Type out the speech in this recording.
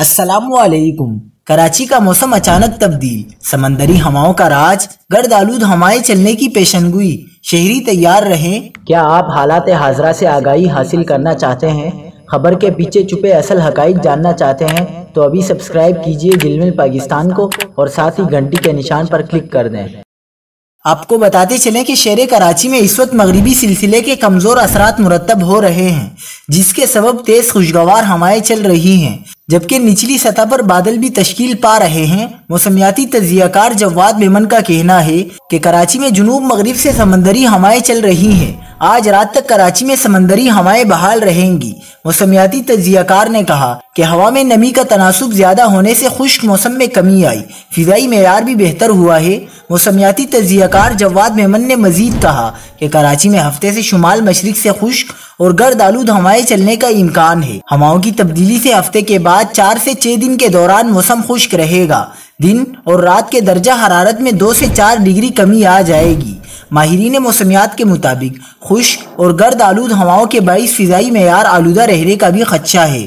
السلام علیکم۔ کراچی کا موسم اچانک تبدیل، سمندری ہواؤں کا راج، گرد آلود ہوائیں چلنے کی پیشنگوئی، شہری تیار رہیں۔ کیا آپ حالات حاضرہ سے آگاہی حاصل کرنا چاہتے ہیں؟ خبر کے پیچھے چھپے اصل حقائق جاننا چاہتے ہیں تو ابھی سبسکرائب کیجئے جلمل پاکستان کو اور ساتھ ہی گھنٹی کے نشان پر کلک کر دیں۔ آپ کو بتاتے چلیں کہ شہر کراچی میں اس وقت مغربی سلسلے کے کمزور اثرات مرتب ہو رہے ہیں، جس کے سبب تیز خوشگوار ہوائیں چل رہی ہیں، جبکہ نچلی سطح پر بادل بھی تشکیل پا رہے ہیں۔ موسمیاتی تجزیہ کار جواد میمن کا کہنا ہے کہ کراچی میں جنوب مغرب سے سمندری ہوائیں چل رہی ہیں۔ آج رات تک کراچی میں سمندری ہوائیں بحال رہیں گی۔ موسمیاتی تجزیہ کار نے کہا کہ ہوا میں نمی کا تناسب زیادہ ہونے سے خشک موسم میں کمی آئی، فضائی معیار بھی بہتر ہوا ہے۔ موسمیاتی تجزیہ کار جواد میمن نے مزید کہا کہ کراچی میں ہفتے سے شمال مشرق سے خشک اور گرد آلود ہوائیں چلنے کا امکان ہے۔ ہواؤں کی تبدیلی سے ہفتے کے بعد 4 سے 6 دن کے دوران موسم خشک رہے گا۔ دن اور رات کے درجہ حرارت میں 2 سے 4 ڈگری کمی آ جائے گی۔ ماہرین موسمیات کے مطابق خشک اور گرد آلود ہواؤں کے باعث فضائی معیار آلودہ رہنے کا بھی خدشہ ہے۔